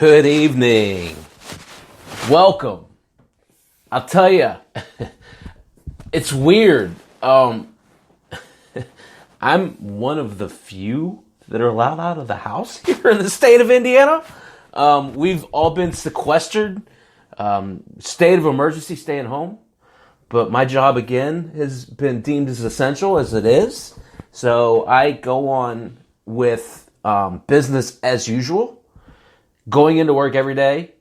Good evening. Welcome. I'll tell you, it's weird. I'm one of the few that are allowed out of the house here in the state of Indiana. We've all been sequestered, state of emergency, staying home. But my job, again, has been deemed as essential as it is. So I go on with business as usual. Going into work every day,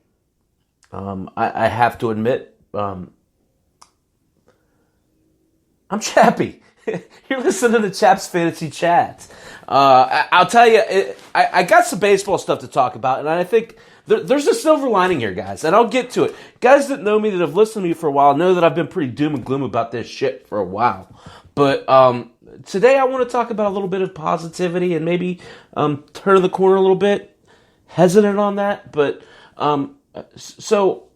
I have to admit, I'm Chappy. You're listening to Chapp's Fantasy Chats. I'll tell you, I got some baseball stuff to talk about, and I think there's a silver lining here, guys, and I'll get to it. Guys that know me, that have listened to me for a while, know that I've been pretty doom and gloom about this shit for a while. But today I want to talk about a little bit of positivity and maybe turn the corner a little bit. Hesitant on that, but so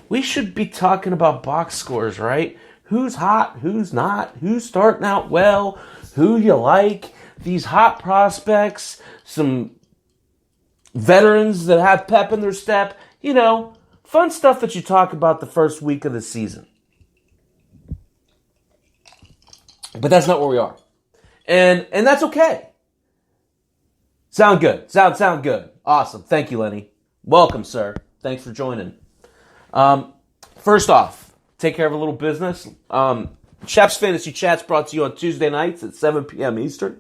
we should be talking about box scores, right? Who's hot, who's not, who's starting out well, who you like, these hot prospects, some veterans that have pep in their step, fun stuff that you talk about the first week of the season. But that's not where we are. And that's okay. Sound good. Sound good. Awesome. Thank you, Lenny. Welcome, sir. Thanks for joining. First off, take care of a little business. Chapp's Fantasy Chats brought to you on Tuesday nights at 7 p.m. Eastern.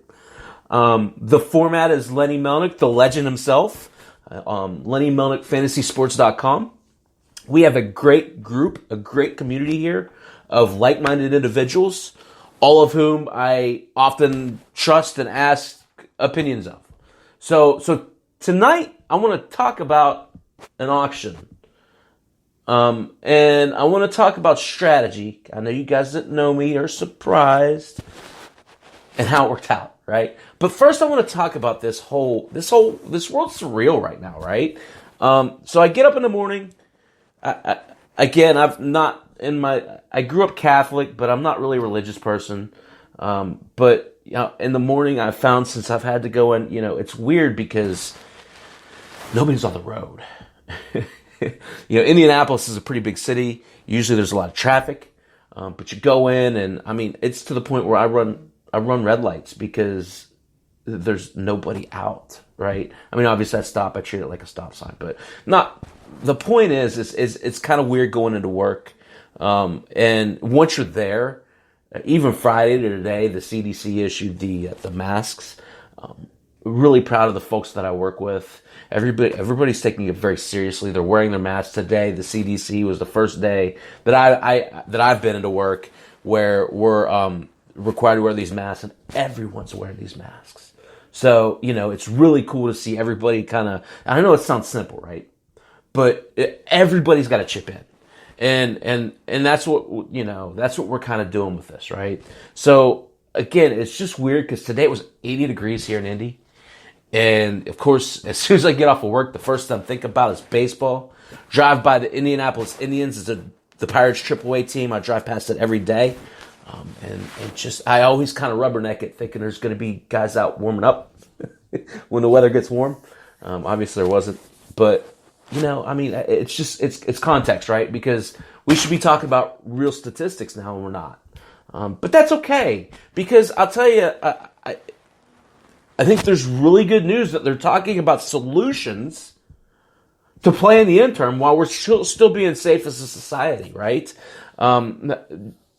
The format is Lenny Melnick, the legend himself. LennyMelnickFantasySports.com. We have a great group, a great community here of like-minded individuals, all of whom I often trust and ask opinions of. So tonight I want to talk about an auction, and I want to talk about strategy. I know you guys that know me are surprised and how it worked out, right? But first I want to talk about this world's surreal right now, right? So I get up in the morning. I grew up Catholic, but I'm not really a religious person. But in the morning, I've found since I've had to go in, it's weird because nobody's on the road. Indianapolis is a pretty big city. Usually there's a lot of traffic. But you go in and, it's to the point where I run red lights because there's nobody out, right? Obviously I stop, I treat it like a stop sign, but the point is it's kind of weird going into work. And once you're there, even Friday to today, the CDC issued the masks. Really proud of the folks that I work with. Everybody's taking it very seriously. They're wearing their masks today. The CDC was the first day that I've been into work where we're required to wear these masks, and everyone's wearing these masks. So it's really cool to see everybody kind of. I know it sounds simple, right? But everybody's got to chip in. And that's what we're kind of doing with this, right? So again, it's just weird because today it was 80 degrees here in Indy. And of course, as soon as I get off of work, the first thing I'm thinking about is baseball. Drive by the Indianapolis Indians, is the Pirates AAA team. I drive past it every day. I always kind of rubberneck it thinking there's going to be guys out warming up when the weather gets warm. Obviously there wasn't, but it's context, right? Because we should be talking about real statistics now, and we're not. But that's okay, because I'll tell you, I think there's really good news that they're talking about solutions to play in the interim while we're still being safe as a society, right?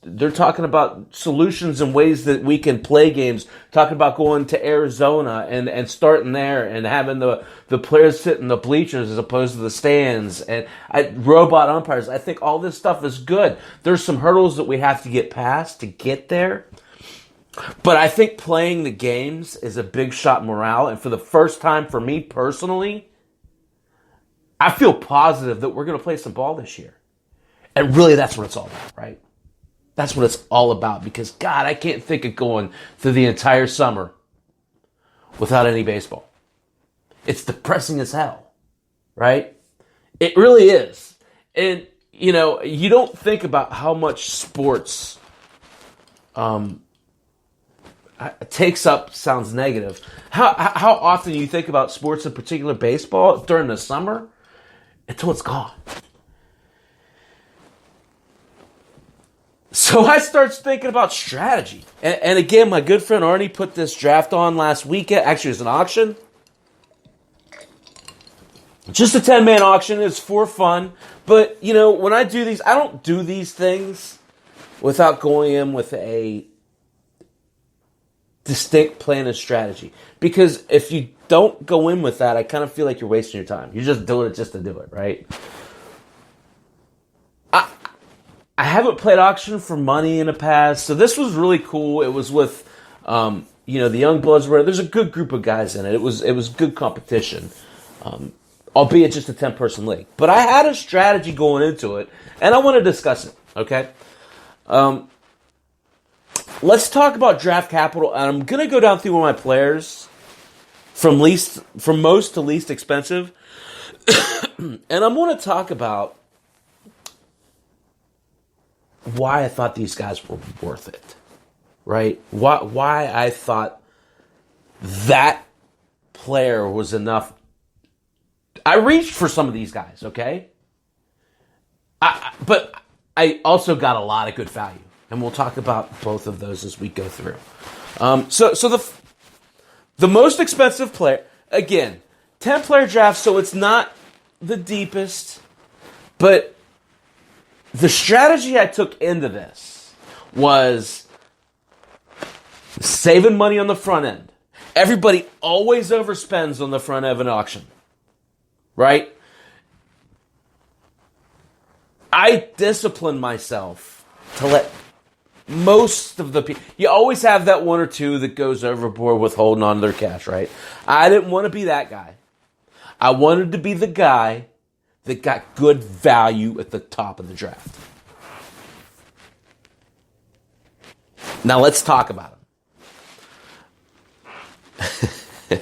They're talking about solutions and ways that we can play games, talking about going to Arizona and starting there and having the players sit in the bleachers as opposed to the stands, and robot umpires. I think all this stuff is good. There's some hurdles that we have to get past to get there. But I think playing the games is a big shot in morale, and for the first time for me personally, I feel positive that we're going to play some ball this year. And really that's what it's all about, right? That's what it's all about, because, God, I can't think of going through the entire summer without any baseball. It's depressing as hell, right? It really is. And, you don't think about how much sports takes up sounds negative. How often you think about sports, in particular baseball, during the summer until it's gone? So I start thinking about strategy. And again, my good friend Arnie put this draft on last weekend. Actually, it was an auction. Just a 10-man auction. It's for fun. But, when I do these, I don't do these things without going in with a distinct plan and strategy. Because if you don't go in with that, I kind of feel like you're wasting your time. You're just doing it just to do it, right? I haven't played auction for money in the past, so this was really cool. It was with, the Young Bloods. There's a good group of guys in it. It was good competition, albeit just a 10-person league. But I had a strategy going into it, and I want to discuss it. Okay, let's talk about draft capital, and I'm gonna go down through one of my players from most to least expensive, and I'm going to talk about why I thought these guys were worth it, right? Why I thought that player was enough. I reached for some of these guys, okay? But I also got a lot of good value, and we'll talk about both of those as we go through. So the most expensive player, again, 10-player draft, so it's not the deepest, but the strategy I took into this was saving money on the front end. Everybody always overspends on the front end of an auction, right? I discipline myself to let most of the people... You always have that one or two that goes overboard with holding on to their cash, right? I didn't want to be that guy. I wanted to be the guy that got good value at the top of the draft. Now let's talk about him.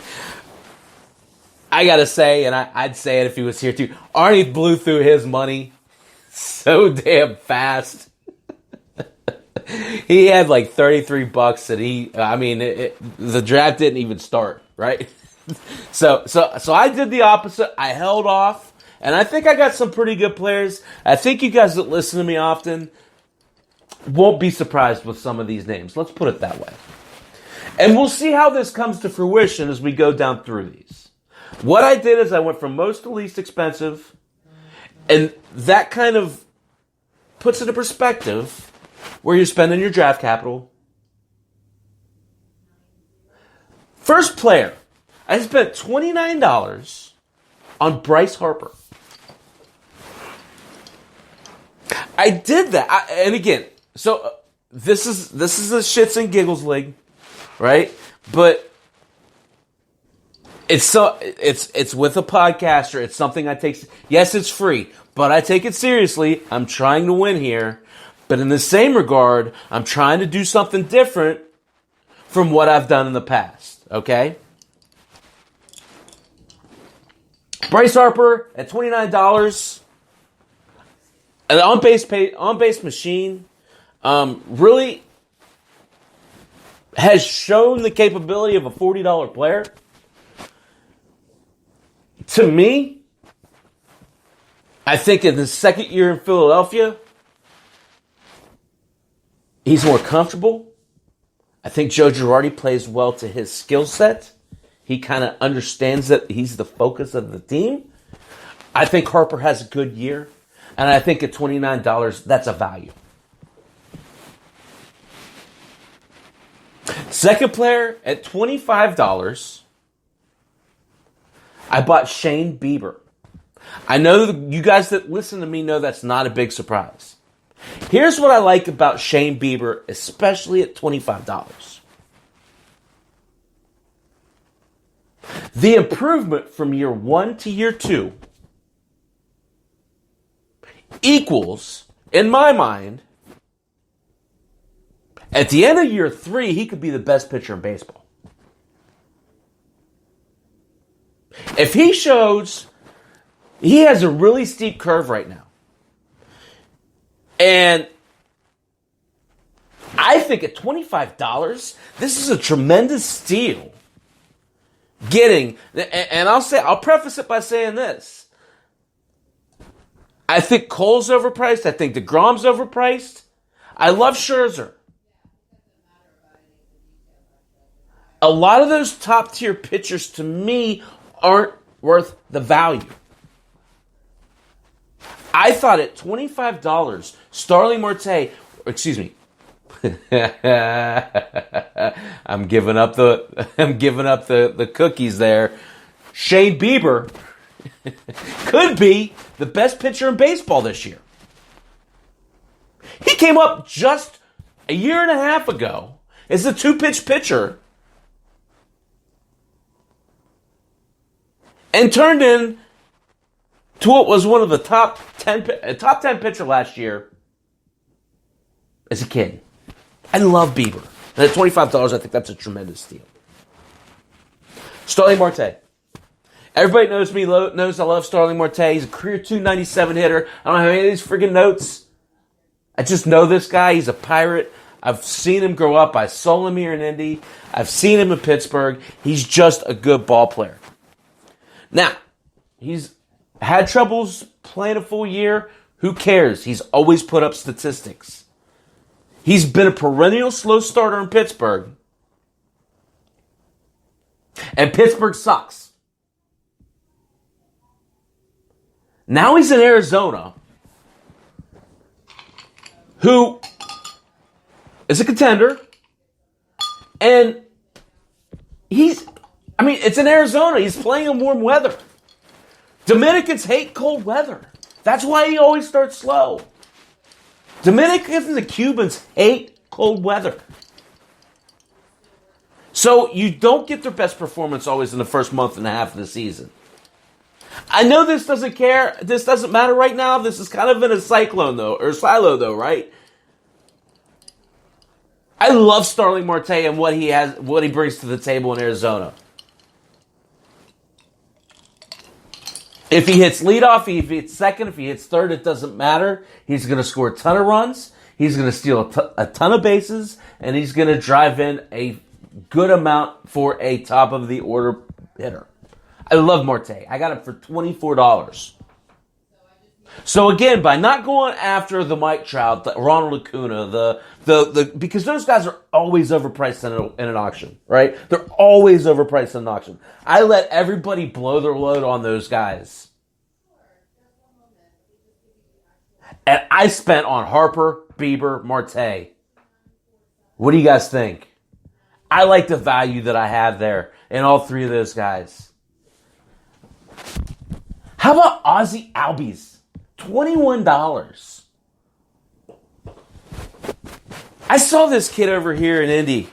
I gotta say, and I'd say it if he was here too, Arnie blew through his money so damn fast. He had like $33 and the draft didn't even start, right? So I did the opposite. I held off. And I think I got some pretty good players. I think you guys that listen to me often won't be surprised with some of these names. Let's put it that way. And we'll see how this comes to fruition as we go down through these. What I did is I went from most to least expensive. And that kind of puts into perspective where you're spending your draft capital. First player. I spent $29 on Bryce Harper. I did that, and again, so this is a shits and giggles league, right? But it's with a podcaster. It's something I take. Yes, it's free, but I take it seriously. I'm trying to win here, but in the same regard, I'm trying to do something different from what I've done in the past. Okay. Bryce Harper at $29. An on-base machine really has shown the capability of a $40 player. To me, I think in his second year in Philadelphia, he's more comfortable. I think Joe Girardi plays well to his skill set. He kind of understands that he's the focus of the team. I think Harper has a good year. And I think at $29, that's a value. Second player at $25, I bought Shane Bieber. I know that you guys that listen to me know that's not a big surprise. Here's what I like about Shane Bieber, especially at $25. The improvement from year 1 to year 2 equals, in my mind, at the end of year 3, he could be the best pitcher in baseball. If he shows, he has a really steep curve right now. And I think at $25, this is a tremendous steal. And I'll preface it by saying this. I think Cole's overpriced. I think DeGrom's overpriced. I love Scherzer. A lot of those top tier pitchers to me aren't worth the value. I thought at $25, Starling Marte, excuse me. I'm giving up the cookies there. Shane Bieber could be the best pitcher in baseball this year. He came up just a year and a half ago as a 2-pitch pitcher and turned in to what was one of the top 10 pitcher last year as a kid. I love Bieber. And at $25, I think that's a tremendous steal. Starling Marte. Everybody knows I love Starling Marte. He's a career .297 hitter. I don't have any of these friggin' notes. I just know this guy. He's a Pirate. I've seen him grow up. I saw him here in Indy. I've seen him in Pittsburgh. He's just a good ball player. Now, he's had troubles playing a full year. Who cares? He's always put up statistics. He's been a perennial slow starter in Pittsburgh. And Pittsburgh sucks. Now he's in Arizona, who is a contender. And it's in Arizona. He's playing in warm weather. Dominicans hate cold weather. That's why he always starts slow. Dominicans and the Cubans hate cold weather. So you don't get their best performance always in the first month and a half of the season. I know this doesn't matter right now. This is kind of in a silo though, right? I love Starling Marte and what he brings to the table in Arizona. If he hits leadoff, if he hits second, if he hits third, it doesn't matter. He's going to score a ton of runs. He's going to steal a ton of bases, and he's going to drive in a good amount for a top-of-the-order hitter. I love Marte. I got him for $24. So again, by not going after the Mike Trout, the Ronald Acuna, because those guys are always overpriced in an auction, right? They're always overpriced in an auction. I let everybody blow their load on those guys. And I spent on Harper, Bieber, Marte. What do you guys think? I like the value that I have there in all three of those guys. How about Ozzie Albies? $21. I saw this kid over here in Indy.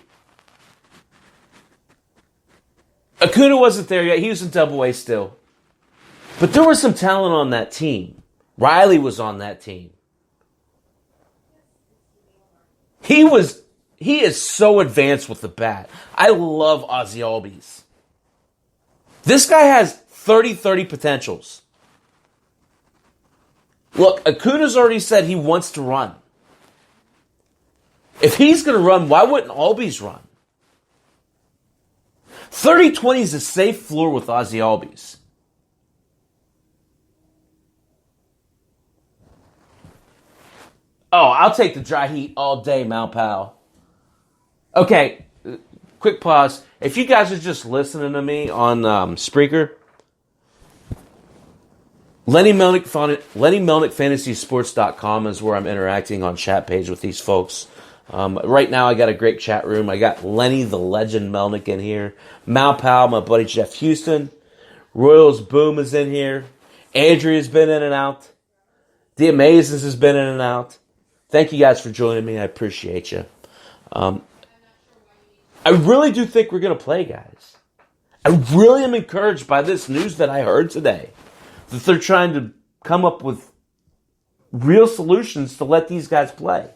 Acuna wasn't there yet. He was in Double-A still. But there was some talent on that team. Riley was on that team. He is so advanced with the bat. I love Ozzie Albies. This guy has 30-30 potentials. Look, Acuna's already said he wants to run. If he's going to run, why wouldn't Albies run? 30-20 is a safe floor with Ozzie Albies. Oh, I'll take the dry heat all day, Malpal. Okay, quick pause. If you guys are just listening to me on Spreaker, Lenny Melnick FantasySports.com is where I'm interacting on chat page with these folks. Right now I got a great chat room. I got Lenny the Legend Melnick in here. Malpal, my buddy Jeff Houston. Royals Boom is in here. Adria's been in and out. The Amazins has been in and out. Thank you guys for joining me. I appreciate you. I really do think we're going to play, guys. I really am encouraged by this news that I heard today. That they're trying to come up with real solutions to let these guys play.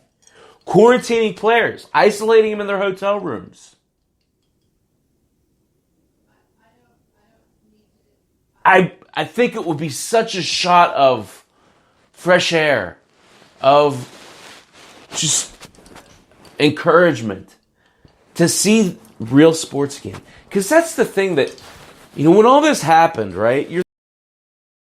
Quarantining players. Isolating them in their hotel rooms. I think it would be such a shot of fresh air. Of just encouragement to see real sports again. Because that's the thing that, when all this happened, right, you're